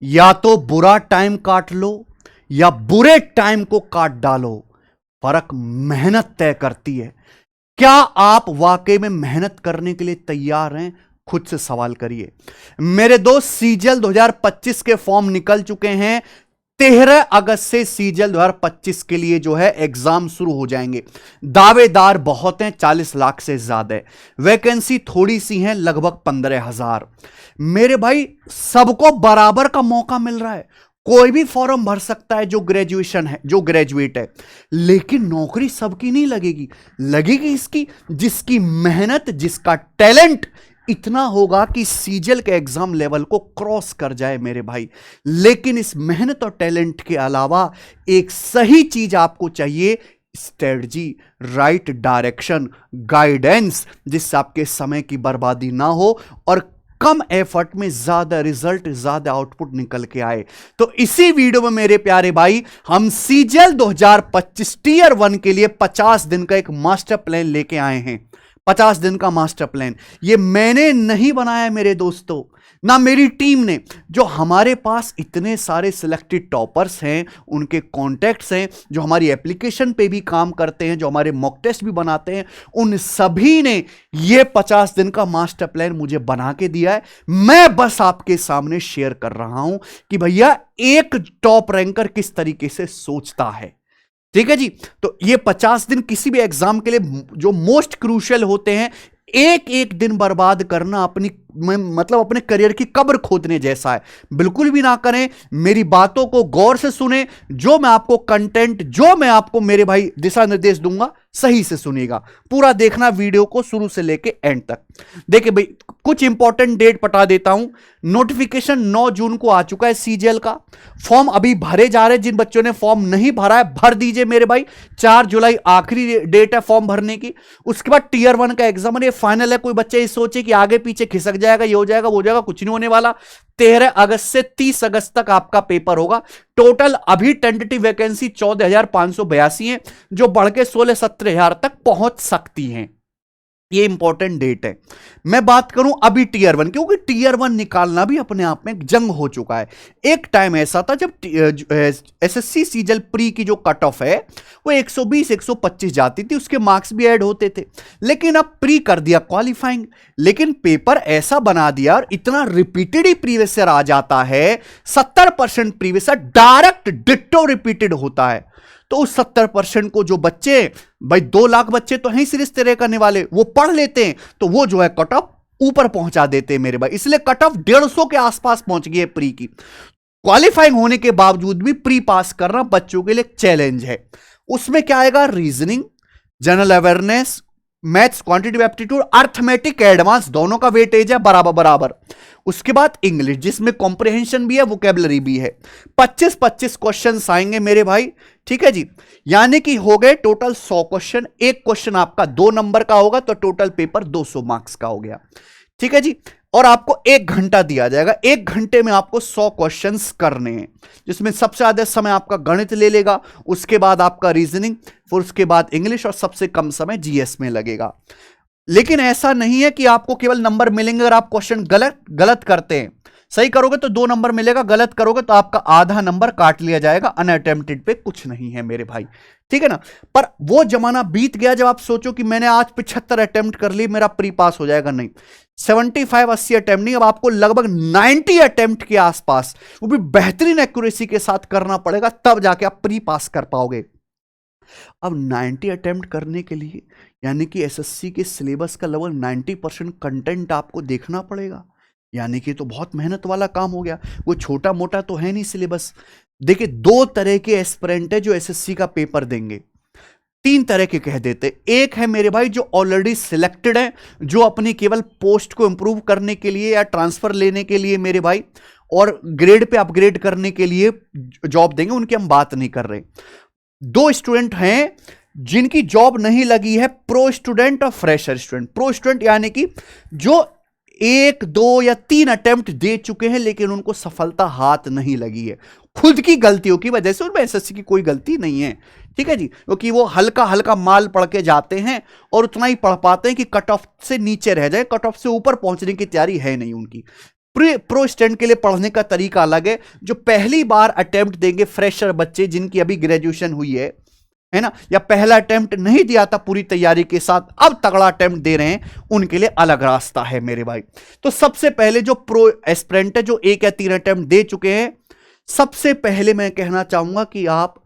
या तो बुरा टाइम काट लो या बुरे टाइम को काट डालो, फर्क मेहनत तय करती है। क्या आप वाकई में मेहनत करने के लिए तैयार हैं? खुद से सवाल करिए। मेरे दोस्त, सीजीएल 2025 के फॉर्म निकल चुके हैं। 13 अगस्त से सीजीएल 2025 के लिए जो है एग्जाम शुरू हो जाएंगे। दावेदार बहुत हैं, 40 लाख से ज्यादा है। वैकेंसी थोड़ी सी है, लगभग 15,000। मेरे भाई, सबको बराबर का मौका मिल रहा है। कोई भी फॉर्म भर सकता है जो ग्रेजुएशन है, जो ग्रेजुएट है। लेकिन नौकरी सबकी नहीं लगेगी। लगेगी इसकी जिसकी मेहनत, जिसका टैलेंट इतना होगा कि सीजीएल के एग्जाम लेवल को क्रॉस कर जाए मेरे भाई। लेकिन इस मेहनत और टैलेंट के अलावा एक सही चीज आपको चाहिए, स्ट्रेटजी, राइट डायरेक्शन, गाइडेंस, जिससे आपके समय की बर्बादी ना हो और कम एफर्ट में ज्यादा रिजल्ट, ज्यादा आउटपुट निकल के आए। तो इसी वीडियो में मेरे प्यारे भाई, हम सीजीएल 2025 टीयर 1 के लिए 50 दिन का एक मास्टर प्लान लेके आए हैं। 50 दिन का मास्टर प्लान ये मैंने नहीं बनाया मेरे दोस्तों, ना मेरी टीम ने। जो हमारे पास इतने सारे सिलेक्टेड टॉपर्स हैं, उनके कॉन्टैक्ट्स हैं, जो हमारी एप्लीकेशन पे भी काम करते हैं, जो हमारे मॉक टेस्ट भी बनाते हैं, उन सभी ने ये 50 दिन का मास्टर प्लान मुझे बना के दिया है। मैं बस आपके सामने शेयर कर रहा हूं कि भैया एक टॉप रैंकर किस तरीके से सोचता है। ठीक है जी। तो ये 50 दिन किसी भी एग्जाम के लिए जो मोस्ट क्रूशियल होते हैं, एक एक दिन बर्बाद करना अपनी मतलब अपने करियर की कब्र खोदने जैसा है। बिल्कुल भी ना करें। मेरी बातों को गौर से सुने। जो मैं आपको कंटेंट, जो मैं आपको मेरे भाई दिशा निर्देश दूंगा, सही से सुनिएगा। पूरा देखना वीडियो को शुरू से लेके एंड तक। देखिए भाई, कुछ इंपॉर्टेंट डेट बता देता हूं। नोटिफिकेशन 9 जून को आ चुका है सीजीएल का। फॉर्म अभी भरे जा रहे हैं। जिन बच्चों ने फॉर्म नहीं भरा है, भर दीजिए मेरे भाई। 4 जुलाई आखिरी डेट है फॉर्म भरने की। उसके बाद टीयर 1 का एग्जाम है, ये फाइनल है। कोई बच्चे ये सोचे कि आगे पीछे खिसक जाएगा, ये हो जाएगा, वो हो जाएगा, कुछ नहीं होने वाला। 13 अगस्त से 30 अगस्त तक आपका पेपर होगा। टोटल अभी टेंटेटिव वैकेंसी 14,582 है, जो बढ़ के 16-17,000 तक पहुंच सकती हैं। ये इंपॉर्टेंट डेट है। मैं बात करूं अभी टीयर 1, क्योंकि टीयर 1 निकालना भी अपने आप में एक जंग हो चुका है। एक टाइम ऐसा था जब एसएससी सीजीएल प्री की जो कट ऑफ है वो 120-125 जाती थी, उसके मार्क्स भी ऐड होते थे। लेकिन अब प्री कर दिया क्वालिफाइंग, लेकिन पेपर ऐसा बना दिया और इतना रिपीटेड ही प्रीवियस ईयर आ जाता है। 70% previous year direct ditto repeated होता है। तो उस 70% को जो बच्चे, भाई 2 लाख बच्चे तो हैं इस तरह करने वाले, वो पढ़ लेते हैं, तो वो जो है कट ऑफ ऊपर पहुंचा देते हैं मेरे भाई। इसलिए कट ऑफ 150 के आसपास पहुंच गई है प्री की। क्वालिफाइंग होने के बावजूद भी प्री पास करना बच्चों के लिए चैलेंज है। उसमें क्या आएगा? Reasoning, general awareness, maths, quantitative aptitude, arithmetic, advance, दोनों का वेटेज है बराबर बराबर। उसके बाद इंग्लिश, जिसमें कॉम्प्रिहेंशन भी है, वोकैबुलरी भी है। 25-25 क्वेश्चन आएंगे मेरे भाई। ठीक है जी। यानी कि हो गए टोटल 100 क्वेश्चन। एक क्वेश्चन आपका 2 नंबर का होगा, तो टोटल पेपर 200 मार्क्स का हो गया। ठीक है जी। और आपको 1 घंटा दिया जाएगा। 1 घंटे में आपको 100 क्वेश्चंस करने हैं, जिसमें सबसे ज्यादा समय आपका गणित ले लेगा, उसके बाद आपका रीजनिंग, फिर उसके बाद इंग्लिश, और सबसे कम समय जीएस में लगेगा। लेकिन ऐसा नहीं है कि आपको केवल नंबर मिलेंगे अगर आप क्वेश्चन गलत करते हैं। सही करोगे तो 2 नंबर मिलेगा, गलत करोगे तो आपका आधा नंबर काट लिया जाएगा। अनअटेम्प्टेड पे कुछ नहीं है मेरे भाई। ठीक है ना। पर वो जमाना बीत गया जब आप सोचो कि मैंने आज 75 अटेम्प्ट कर ली, मेरा प्री पास हो जाएगा। नहीं, 75-80 अटेम्प्ट नहीं, अब आपको लगभग 90 अटेम्प्ट के आसपास, वो भी बेहतरीन एक्यूरेसी के साथ करना पड़ेगा, तब जाके आप प्री पास कर पाओगे। अब 90 अटेम्प्ट करने के लिए, यानी कि एसएससी के सिलेबस का लगभग 90% कंटेंट आपको देखना पड़ेगा। यानी कि तो बहुत मेहनत वाला काम हो गया। वो छोटा मोटा तो है नहीं सिलेबस। देखिए, 2 तरह के एस्पिरेंट है जो एसएससी का पेपर देंगे। 3 तरह के कह देते। एक है मेरे भाई जो ऑलरेडी सिलेक्टेड है, जो अपनी केवल पोस्ट को इंप्रूव करने के लिए या ट्रांसफर लेने के लिए मेरे भाई, और ग्रेड पे अपग्रेड करने के लिए जॉब देंगे, उनकी हम बात नहीं कर रहे। 2 स्टूडेंट हैं जिनकी जॉब नहीं लगी है, प्रो स्टूडेंट और फ्रेशर स्टूडेंट। प्रो स्टूडेंट यानी कि जो 1, 2 या 3 अटेम्प्ट दे चुके हैं, लेकिन उनको सफलता हाथ नहीं लगी है, खुद की गलतियों की वजह से। उनमें एसएससी की कोई गलती नहीं है। ठीक है जी। क्योंकि वो हल्का हल्का माल पढ़ के जाते हैं और उतना ही पढ़ पाते हैं कि कट ऑफ से नीचे रह जाए, कट ऑफ से ऊपर पहुंचने की तैयारी है नहीं उनकी। प्रो स्टैंड के लिए पढ़ने का तरीका अलग है। जो पहली बार अटेम्प्ट देंगे फ्रेशर बच्चे जिनकी अभी ग्रेजुएशन हुई है ना, या पहला अटेम्प्ट नहीं दिया था पूरी तैयारी के साथ, अब तगड़ा अटेम्प्ट दे रहे हैं, उनके लिए अलग रास्ता है मेरे भाई। तो सबसे पहले जो प्रो एस्पिरेंट है, जो 1 या 3 अटेम्प्ट दे चुके हैं, सबसे पहले मैं कहना चाहूंगा कि आप,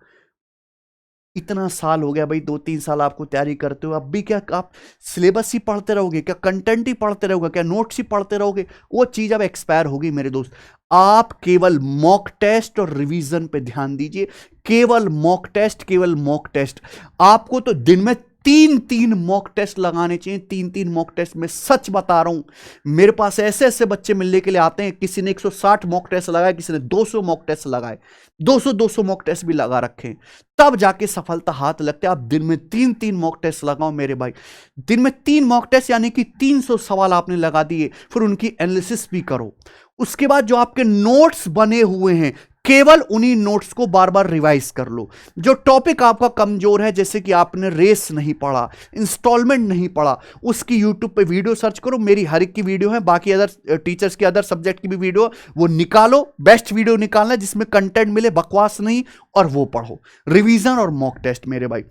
इतना साल हो गया भाई, 2-3 साल आपको तैयारी करते हो, अब भी क्या आप सिलेबस ही पढ़ते रहोगे? क्या कंटेंट ही पढ़ते रहोगे? क्या नोट्स ही पढ़ते रहोगे? वो चीज अब एक्सपायर होगी मेरे दोस्त। आप केवल मॉक टेस्ट और रिवीजन पे ध्यान दीजिए। केवल मॉक टेस्ट, केवल मॉक टेस्ट। आपको तो दिन में 3-3 मॉक टेस्ट लगाने चाहिए, 3-3 मॉक टेस्ट। मैं सच बता रहा हूं, मेरे पास ऐसे ऐसे बच्चे मिलने के लिए आते हैं, किसी ने 160 मॉक टेस्ट लगाए, किसी ने 200 मॉक टेस्ट लगाए, 200 मॉक टेस्ट भी लगा रखे, तब जाके सफलता हाथ लगते। आप दिन में 3-3 मॉक टेस्ट लगाओ मेरे भाई। दिन में 3 मॉक टेस्ट यानी कि 300 सवाल आपने लगा दिए, फिर उनकी एनालिसिस भी करो। उसके बाद जो आपके नोट्स बने हुए हैं, केवल उन्हीं नोट्स को बार बार रिवाइज कर लो। जो टॉपिक आपका कमजोर है, जैसे कि आपने रेस नहीं पढ़ा, इंस्टॉलमेंट नहीं पढ़ा, उसकी यूट्यूब पे वीडियो सर्च करो, मेरी हर एक की वीडियो है, बाकी अदर टीचर्स की अदर सब्जेक्ट की भी वीडियो, वो निकालो। बेस्ट वीडियो निकालना जिसमें कंटेंट मिले, बकवास नहीं, और वो पढ़ो। रिवीजन और मॉक टेस्ट मेरे भाई।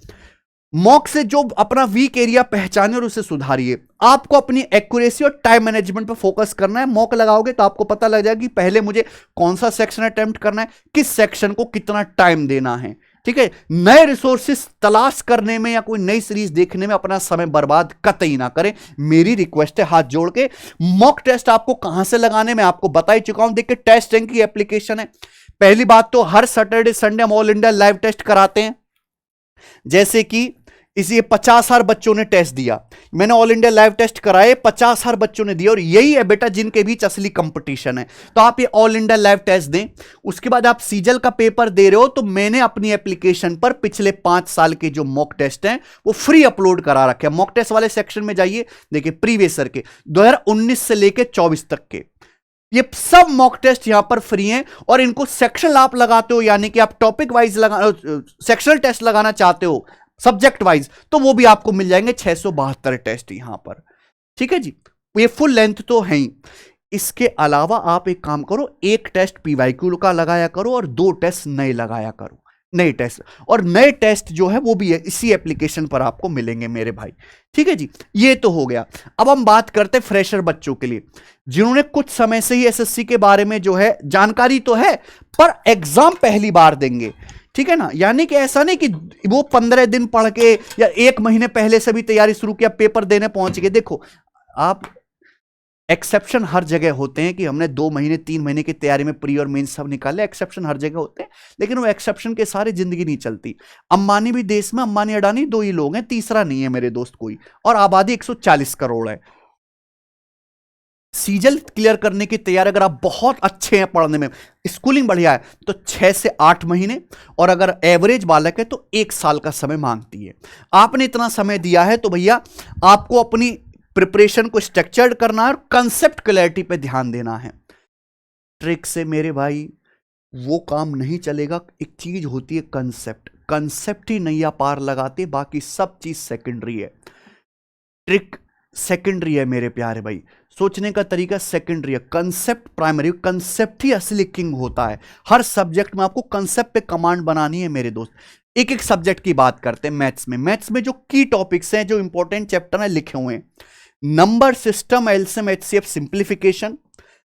मॉक से जो अपना वीक एरिया पहचाने और उसे सुधारिए। आपको अपनी एक्यूरेसी और टाइम मैनेजमेंट पर फोकस करना है। मॉक लगाओगे तो आपको पता लग जाएगा कि पहले मुझे कौन सा सेक्शन अटेम्प्ट करना है, किस सेक्शन को कितना टाइम देना है। ठीक है, नए रिसोर्सेस तलाश करने में या कोई नई सीरीज देखने में अपना समय बर्बाद कतई ना करें, मेरी रिक्वेस्ट है हाथ जोड़ के। मॉक टेस्ट आपको कहां से लगाने में आपको बता ही चुका हूं। देखिए, टेस्ट रैंक की एप्लीकेशन है। पहली बात तो हर सैटरडे संडे हम ऑल इंडिया लाइव टेस्ट कराते हैं। जैसे कि इसी 50,000 बच्चों ने टेस्ट दिया, मैंने ऑल इंडिया लाइव टेस्ट कराए, 50,000 बच्चों ने दिया, और यही है बेटा जिनके बीच असली कंपटीशन है। तो आप ये ऑल इंडिया लाइव टेस्ट दें। उसके बाद आप सीजल का पेपर दे रहे हो, तो मैंने अपनी एप्लीकेशन पर पिछले 5 साल के जो मॉक टेस्ट हैं वो फ्री अपलोड करा रखे हैं। मॉक टेस्ट वाले सेक्शन में जाइए, देखिए प्रीवियस ईयर के 2019 से लेके 24 तक के ये सब मॉक टेस्ट यहां पर फ्री हैं। और इनको सेक्शन आप लगाते हो, यानी कि आप टॉपिक वाइज सेक्शनल टेस्ट लगाना चाहते हो सब्जेक्ट वाइज, तो वो भी आपको मिल जाएंगे। 672 टेस्ट यहां पर। ठीक है जी, ये फुल लेंथ तो है ही। इसके अलावा आप एक काम करो, एक टेस्ट पीवाईक्यू का लगाया करो और 2 टेस्ट नए लगाया करो, नए टेस्ट। और नए टेस्ट जो है वो भी है इसी एप्लीकेशन पर आपको मिलेंगे मेरे भाई। ठीक है जी, ये तो हो गया। अब हम बात करते हैं फ्रेशर बच्चों के लिए, जिन्होंने कुछ समय से ही एसएससी के बारे में जो है जानकारी तो है, पर एग्जाम पहली बार देंगे। ठीक है ना, यानी कि ऐसा नहीं कि वो 15 दिन पढ़ के या 1 महीने पहले से भी तैयारी शुरू किया, पेपर देने पहुंच गए। देखो, आप एक्सेप्शन हर जगह होते हैं कि हमने 2 महीने 3 महीने की तैयारी में प्री और मेंस सब निकाले, एक्सेप्शन हर जगह होते हैं, लेकिन वो एक्सेप्शन के सारे जिंदगी नहीं चलती। अंबानी भी देश में, अंबानी अडानी 2 ही लोग हैं, तीसरा नहीं है मेरे दोस्त कोई, और आबादी 140 करोड़ है। सीजल क्लियर करने की तैयारी अगर आप बहुत अच्छे हैं पढ़ने में, स्कूलिंग बढ़िया है, तो 6 से 8 महीने, और अगर एवरेज बालक है तो 1 साल का समय मांगती है। आपने इतना समय दिया है तो भैया आपको अपनी प्रिपरेशन को स्ट्रक्चर्ड करना है और कंसेप्ट क्लैरिटी पे ध्यान देना है। ट्रिक से मेरे भाई वो काम नहीं चलेगा। एक चीज होती है कंसेप्ट, कंसेप्ट ही नैया पार लगाते, बाकी सब चीज सेकेंडरी है। ट्रिक सेकेंडरी है मेरे प्यारे भाई, सोचने का तरीका सेकेंडरी है, कंसेप्ट प्राइमरी। कंसेप्ट ही असली किंग होता है। हर सब्जेक्ट में आपको कंसेप्ट पे कमांड बनानी है मेरे दोस्त। एक एक सब्जेक्ट की बात करते हैं। मैथ्स में जो की टॉपिक्स हैं, जो इंपॉर्टेंट चैप्टर हैं, लिखे हुए हैं, number system, LCM HCF, simplification,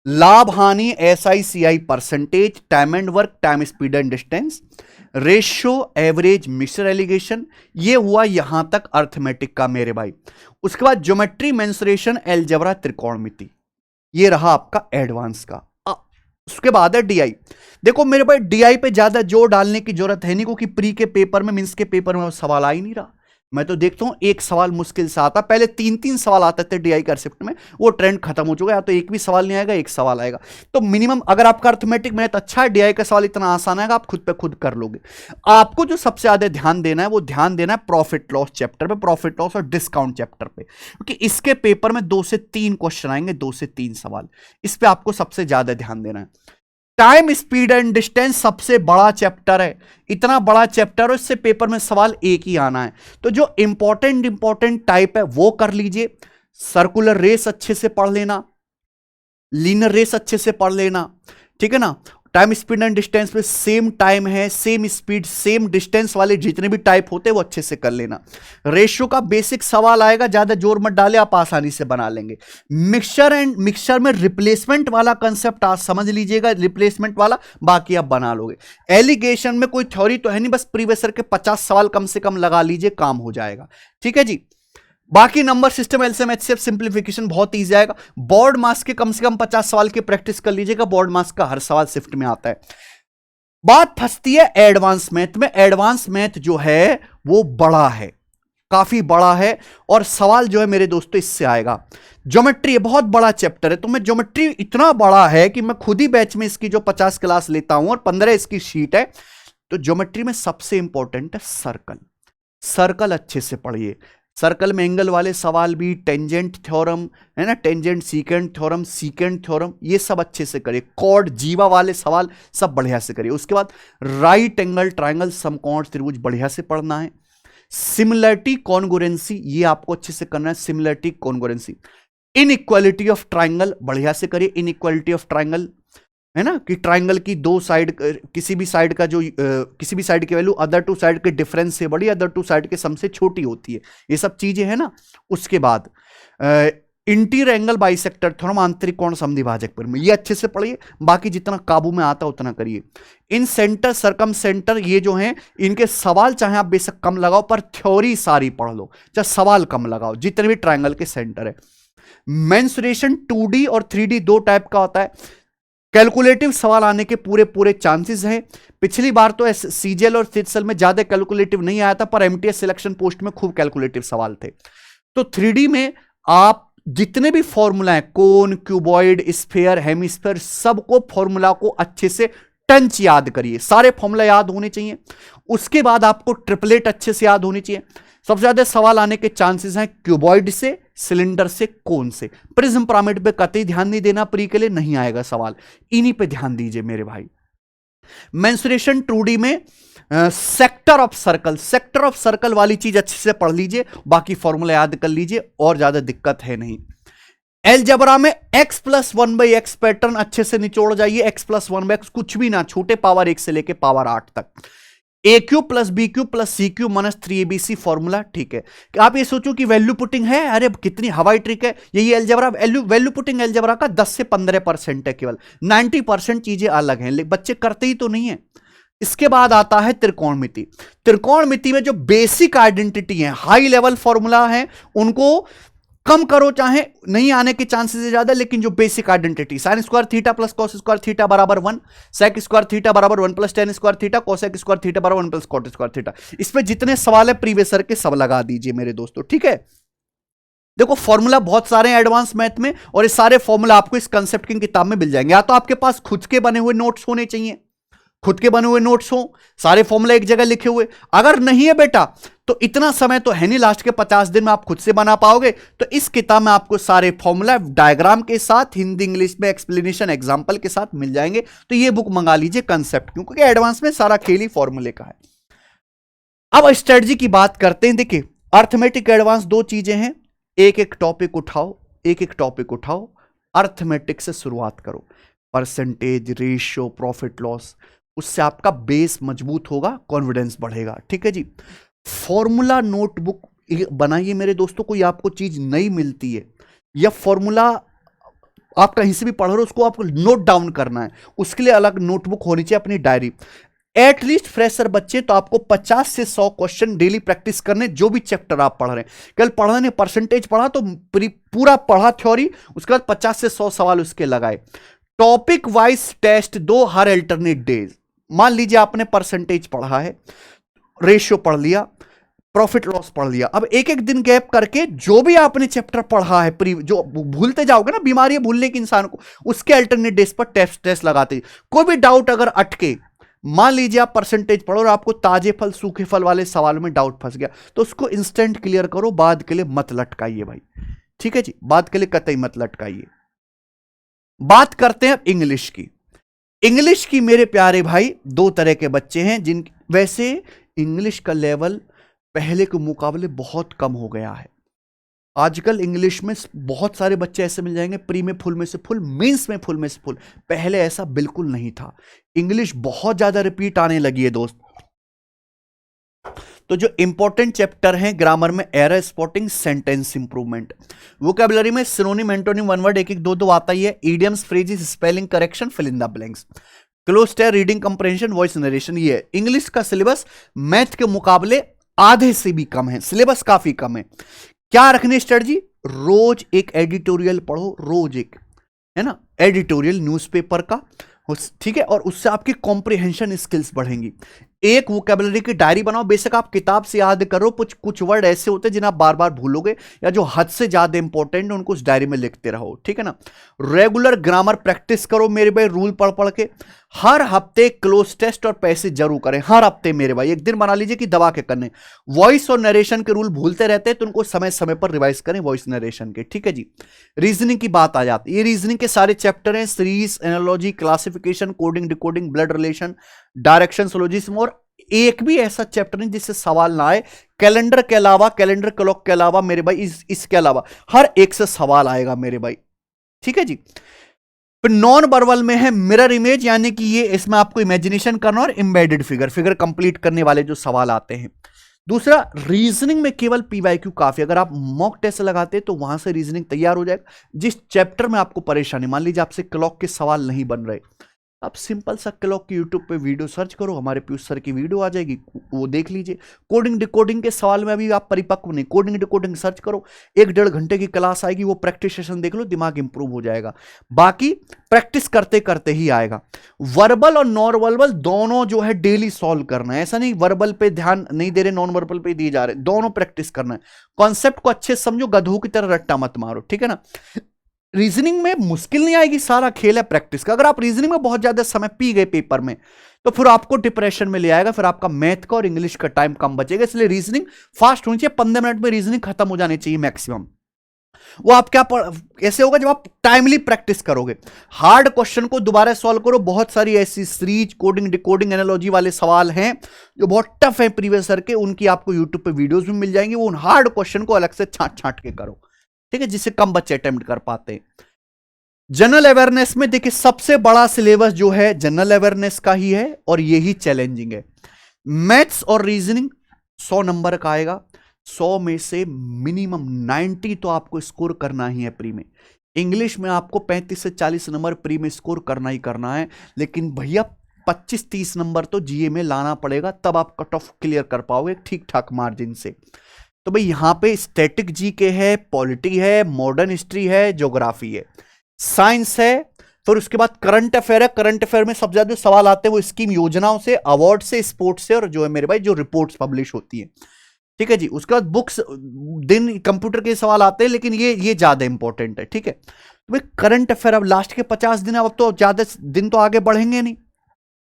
लाभ हानि, SI CI, percentage, time and work, time speed and distance, ratio, average, mixture alligation, ये हुआ यहां तक अर्थमेटिक का मेरे भाई। उसके बाद ज्योमेट्री, मेंसुरेशन, अलजेब्रा, त्रिकोणमिति, ये रहा आपका एडवांस का। उसके बाद है डीआई। देखो मेरे भाई, डीआई पे ज्यादा जोर डालने की जरूरत है नहीं, क्योंकि प्री के पेपर में, मींस के पेपर में सवाल आ ही नहीं रहा। मैं तो देखता हूं एक सवाल मुश्किल से आता, पहले 3-3 सवाल आते थे डीआई का रिसिप्ट में, वो ट्रेंड खत्म हो चुका है। या तो एक भी सवाल नहीं आएगा, एक सवाल आएगा। तो मिनिमम अगर आपका अर्थमेटिक में तो अच्छा है, डीआई का सवाल इतना आसान आएगा, आप खुद पे खुद कर लोगे। आपको जो सबसे ज्यादा ध्यान देना है, वो ध्यान देना है प्रॉफिट लॉस चैप्टर पे, प्रॉफिट लॉस और डिस्काउंट चैप्टर पे, क्योंकि इसके पेपर में 2 से 3 क्वेश्चन आएंगे, 2 से 3 सवाल, इस पे आपको सबसे ज्यादा ध्यान देना है। टाइम स्पीड एंड डिस्टेंस सबसे बड़ा चैप्टर है, इतना बड़ा चैप्टर है, इससे पेपर में सवाल एक ही आना है। तो जो इंपॉर्टेंट टाइप है वो कर लीजिए। सर्कुलर रेस अच्छे से पढ़ लेना, लीनियर रेस अच्छे से पढ़ लेना, ठीक है ना। टाइम स्पीड एंड डिस्टेंस में सेम टाइम है, सेम स्पीड सेम डिस्टेंस वाले जितने भी टाइप होते हैं वो अच्छे से कर लेना। रेशियो का बेसिक सवाल आएगा, ज्यादा जोर मत डाले, आप आसानी से बना लेंगे। मिक्सचर में रिप्लेसमेंट वाला कंसेप्ट आज समझ लीजिएगा, रिप्लेसमेंट वाला, बाकी आप बना लोगे। एलिगेशन में कोई थ्योरी तो है नहीं, बस प्रीवियस ईयर के 50 सवाल कम से कम लगा लीजिए, काम हो जाएगा, ठीक है जी। बाकी number system, LCM HCF simplification बहुत ईजी आएगा। बोर्ड मास के कम से कम 50 सवाल की प्रैक्टिस कर लीजिएगा, बोर्ड मास का हर सवाल शिफ्ट में आता है। बात फंसती है एडवांस मैथ में। एडवांस मैथ जो है वो बड़ा है, काफी बड़ा है, और सवाल जो है मेरे दोस्तों इससे आएगा। ज्योमेट्री बहुत बड़ा चैप्टर है, तो मैं ज्योमेट्री इतना बड़ा है कि मैं खुद ही बैच में इसकी जो 50 क्लास लेता हूं और 15 इसकी शीट है। तो ज्योमेट्री में सबसे इंपॉर्टेंट है सर्कल। सर्कल अच्छे से पढ़िए। सर्कल में एंगल वाले सवाल भी, टेंजेंट थ्योरम है ना, tangent secant theorem, secant theorem, ये सब अच्छे से करिए। कॉर्ड जीवा वाले सवाल सब बढ़िया से करिए। उसके बाद राइट एंगल ट्राइंगल समकोण त्रिभुज बढ़िया से पढ़ना है। सिमिलरिटी कॉन्ग्रुएंसी ये आपको अच्छे से करना है, similarity congruency. Inequality of triangle बढ़िया से करिए। इनइक्वालिटी ऑफ ट्राइंगल है ना, कि ट्राइंगल की दो साइड, किसी भी साइड का जो किसी भी साइड की वैल्यू अदर टू साइड के डिफरेंस से बड़ी, अदर टू साइड के सम से छोटी होती है, ये सब चीजें है ना। उसके बाद इंटीरियर एंगल बाइसेक्टर थ्योरम, आंतरिक कोण समद्विभाजक पर, ये अच्छे से पढ़िए। बाकी जितना काबू में आता उतना करिए। इन सेंटर सरकम सेंटर ये जो हैं, इनके सवाल चाहे आप बेशक कम लगाओ पर थ्योरी सारी पढ़ लो, चाहे सवाल कम लगाओ, जितने भी ट्राइंगल के सेंटर है। मेंसुरेशन 2D और 3D दो टाइप का होता है। कैलकुलेटिव सवाल आने के पूरे पूरे चांसेस हैं। पिछली बार तो सीजीएल और सिटसेल में ज्यादा कैलकुलेटिव नहीं आया था, पर एमटीएस सिलेक्शन पोस्ट में खूब कैलकुलेटिव सवाल थे। तो 3D में आप जितने भी फॉर्मूला हैं, कोन, क्यूबॉइड, स्फीयर, हेमिस्फीयर, सबको फॉर्मूला को अच्छे से टंच याद करिए, सारे फॉर्मूला याद होने चाहिए। उसके बाद आपको ट्रिपलेट अच्छे से याद होनी चाहिए। सबसे ज्यादा सवाल आने के चांसेस हैं क्यूबॉइड से, सिलेंडर से, कोन से। प्रिज्म पिरामिड पे कतई ध्यान नहीं देना, प्री के लिए नहीं आएगा सवाल, इन्हीं पे ध्यान दीजिए मेरे भाई। मेंसुरेशन 2D में sector of circle, sector of circle वाली चीज अच्छे से पढ़ लीजिए, बाकी फॉर्मूला याद कर लीजिए और ज्यादा दिक्कत है नहीं। एलजेब्रा में x+1/x पैटर्न अच्छे से निचोड़ जाइए। x+1/x कुछ भी ना, छोटे पावर 1 से लेके पावर 8 तक। AQ + BQ + CQ - 3ABC formula, ठीक है। आप ये सोचो कि वैल्यू पुटिंग है, अरे कितनी हवाई ट्रिक है। यही एलजेब्रा, वैल्यू पुटिंग एलजेब्रा का 10 से 15% है केवल, 90% चीजें अलग हैं, लेकिन बच्चे करते ही तो नहीं है। इसके बाद आता है त्रिकोणमिति। त्रिकोणमिति में जो बेसिक आइडेंटिटी है, हाई लेवल फॉर्मूला है, उनको कम करो, चाहे नहीं आने के चांसेस है ज्यादा, लेकिन जो basic identity, sin square theta + cos square theta = 1, sec square theta = 1 + tan square theta, cosec square theta = 1 + cot square theta. इस पे जितने सवाल है प्रीवियस ईयर के सब लगा दीजिए मेरे दोस्तों, ठीक है। देखो फॉर्मूला बहुत सारे हैं एडवांस मैथ में, और ये सारे फॉर्मूला आपको इस कंसेप्ट की किताब में मिल जाएंगे। या तो आपके पास खुद के बने हुए नोट्स होने चाहिए, खुद के बने हुए नोट्स हो, सारे फॉर्मूला एक जगह लिखे हुए। अगर नहीं है बेटा तो इतना समय तो है नहीं, लास्ट के 50 दिन में आप खुद से बना पाओगे। तो इस किताब में आपको सारे फॉर्मूला डायग्राम के साथ, हिंदी इंग्लिश में एक्सप्लेनेशन एग्जांपल के साथ मिल जाएंगे। तो ये बुक मंगा लीजिए कंसेप्ट, क्योंकि एडवांस में सारा खेल ही फॉर्मूले का है। अब स्ट्रेटजी की बात करते हैं। देखिए अर्थमेटिक एडवांस दो चीजें हैं, एक एक टॉपिक उठाओ, एक एक टॉपिक उठाओ, अर्थमेटिक से शुरुआत करो। परसेंटेज, रेशियो, प्रॉफिट लॉस, उससे आपका बेस मजबूत होगा, कॉन्फिडेंस बढ़ेगा, ठीक है जी। फॉर्मूला नोटबुक बनाइए मेरे दोस्तों, कोई आपको चीज नहीं मिलती है या फॉर्मूला आप कहीं से भी पढ़ रहे हो, उसको आपको नोट डाउन करना है, उसके लिए अलग नोटबुक होनी चाहिए, अपनी डायरी। एटलीस्ट फ्रेशर बच्चे तो आपको 50 से 100 क्वेश्चन डेली प्रैक्टिस करने, जो भी चैप्टर आप पढ़ रहे हैं। कल पढ़ा नहीं, परसेंटेज पढ़ा तो पूरा पढ़ा थ्योरी, उसके बाद 50 से 100 सवाल उसके लगाए। टॉपिक वाइज टेस्ट दो हर अल्टरनेट डेज। मान लीजिए आपने परसेंटेज पढ़ा है, रेशियो पढ़ लिया, प्रॉफिट लॉस पढ़ लिया, अब एक एक दिन गैप करके जो भी आपने चैप्टर पढ़ा है, जो भूलते जाओगे ना, बीमारी है भूलने की इंसान को, उसके अल्टरनेट डेज पर टेस्ट लगाते। कोई भी डाउट अगर अटके, मान लीजिए आप परसेंटेज पढ़ो और आपको ताजे फल सूखे फल वाले सवालों में डाउट फंस गया, तो उसको इंस्टेंट क्लियर करो, बाद के लिए मत लटकाइए भाई, ठीक है जी, बाद के लिए कतई मत लटकाइए। बात करते हैं इंग्लिश की। इंग्लिश की मेरे प्यारे भाई दो तरह के बच्चे हैं, जिन वैसे इंग्लिश का लेवल पहले के मुकाबले बहुत कम हो गया है। आजकल इंग्लिश में बहुत सारे बच्चे ऐसे मिल जाएंगे, प्री में फुल में से फुल, मेंस में फुल में से फुल। पहले ऐसा बिल्कुल नहीं था। इंग्लिश बहुत ज्यादा रिपीट आने लगी है दोस्त। तो जो इंपॉर्टेंट चैप्टर हैं ग्रामर में, error spotting, sentence improvement. Vocabulary में सिनोनिम, एंटोनिम, वन वर्ड एक एक दो दो आता ही है। Idioms, phrases, spelling correction, fill in the blanks. Cloze टेयर, रीडिंग कंप्रेhension, वॉइस नरेशन। ये है इंग्लिश का सिलेबस। मैथ के मुकाबले आधे से भी कम है, सिलेबस काफी कम है। क्या रखनी स्ट्रेटजी? रोज एक एडिटोरियल पढ़ो, रोज एक, है ना, एडिटोरियल न्यूज़पेपर का, ठीक है, और उससे आपकी कॉम्प्रिहेंशन स्किल्स बढ़ेंगी। एक वोकैबुलरी की डायरी बनाओ, बेशक आप किताब से याद करो, कुछ कुछ वर्ड ऐसे होते हैं जिन्हें आप बार बार भूलोगे, या जो हद से ज्यादा इंपॉर्टेंट है उनको उस डायरी में लिखते रहो, ठीक है ना। रेगुलर ग्रामर प्रैक्टिस करो मेरे भाई, रूल पढ़ पढ़ के। हर हफ्ते क्लोज टेस्ट और पैसे जरूर करें, हर हफ्ते मेरे भाई, एक दिन बना लीजिए कि दबा के करने। वॉइस और नरेशन के रूल भूलते रहते हैं तो उनको समय समय पर रिवाइज करें, वॉइस नरेशन के, ठीक है जी। रीजनिंग की बात आ जाती है, ये रीजनिंग के सारे चैप्टर हैं, series, analogy, classification, coding, decoding, blood relation, direction, syllogism, और एक भी ऐसा चैप्टर नहीं जिससे सवाल ना आए। कैलेंडर के अलावा, कैलेंडर क्लॉक के अलावा मेरे भाई, इसके अलावा हर एक से सवाल आएगा मेरे भाई, ठीक है जी। फिर नॉन वर्बल में है मिरर इमेज, यानी कि ये इसमें आपको इमेजिनेशन करना, और एम्बेडेड फिगर, फिगर कंप्लीट करने वाले जो सवाल आते हैं। दूसरा, रीजनिंग में केवल पीवाईक्यू काफी। अगर आप मॉक टेस्ट लगाते हैं तो वहां से रीजनिंग तैयार हो जाएगा। जिस चैप्टर में आपको परेशानी, मान लीजिए आपसे क्लॉक के सवाल नहीं बन रहे, आप सिंपल सा क्लॉक की यूट्यूब पे वीडियो सर्च करो, हमारे पीयूष सर की वीडियो आ जाएगी, वो देख लीजिए। कोडिंग डिकोडिंग के सवाल में अभी आप परिपक्व नहीं, कोडिंग डिकोडिंग सर्च करो, 1-1.5 घंटे की क्लास आएगी, वो प्रैक्टिस सेशन देख लो, दिमाग इंप्रूव हो जाएगा। बाकी प्रैक्टिस करते करते ही आएगा। वर्बल और नॉन वर्बल दोनों जो है डेली सॉल्व करना है, ऐसा नहीं वर्बल पे ध्यान नहीं दे रहे, नॉन वर्बल पे दिए जा रहे, दोनों प्रैक्टिस करना है। कॉन्सेप्ट को अच्छे समझो, गधों की तरह रट्टा मत मारो, ठीक है ना। रीजनिंग में मुश्किल नहीं आएगी, सारा खेल है प्रैक्टिस का। अगर आप रीजनिंग में बहुत ज्यादा समय पी गए पेपर में, तो फिर आपको डिप्रेशन में ले आएगा, फिर आपका मैथ का और इंग्लिश का टाइम कम बचेगा। इसलिए रीजनिंग फास्ट होनी चाहिए, 15 मिनट में रीजनिंग खत्म हो जानी चाहिए मैक्सिमम। वो आप क्या ऐसे होगा जब आप टाइमली प्रैक्टिस करोगे। हार्ड क्वेश्चन को दोबारा सॉल्व करो, बहुत सारी ऐसी सीरीज, कोडिंग, डिकोडिंग, एनालॉजी वाले सवाल हैं जो बहुत टफ है प्रीवियस ईयर के, उनकी आपको यूट्यूब पे वीडियोस भी मिल जाएंगे। वो उन हार्ड क्वेश्चन को अलग से छांट छांट के करो, ठीक है, जिससे कम बच्चे अटेम्प्ट कर पाते हैं। जनरल अवेयरनेस में देखिए सबसे बड़ा सिलेबस जो है जनरल अवेयरनेस का ही है, और यही चैलेंजिंग है। मैथ्स और रीजनिंग 100 नंबर का आएगा, 100 में से मिनिमम 90 तो आपको स्कोर करना ही है प्री में। इंग्लिश में आपको 35 से 40 नंबर प्री में स्कोर करना ही करना है, लेकिन भैया 25-30 नंबर तो जीए में लाना पड़ेगा, तब आप कट ऑफ क्लियर कर पाओगे ठीक ठाक मार्जिन से। तो भाई यहां पे स्टैटिक जीके है, पॉलिटी है, मॉडर्न हिस्ट्री है, ज्योग्राफी है, साइंस है, फिर उसके बाद करंट अफेयर है। करंट अफेयर में सबसे ज्यादा सवाल आते हैं वो स्कीम योजनाओं से, अवार्ड से, स्पोर्ट्स से, और जो है मेरे भाई जो रिपोर्ट्स पब्लिश होती है, ठीक है जी। उसके बाद बुक्स, दिन कंप्यूटर के सवाल आते हैं, लेकिन ये ज्यादा इंपॉर्टेंट है, ठीक है। तो भाई करंट अफेयर अब लास्ट के 50 दिन, अब तो ज्यादा दिन तो आगे बढ़ेंगे नहीं,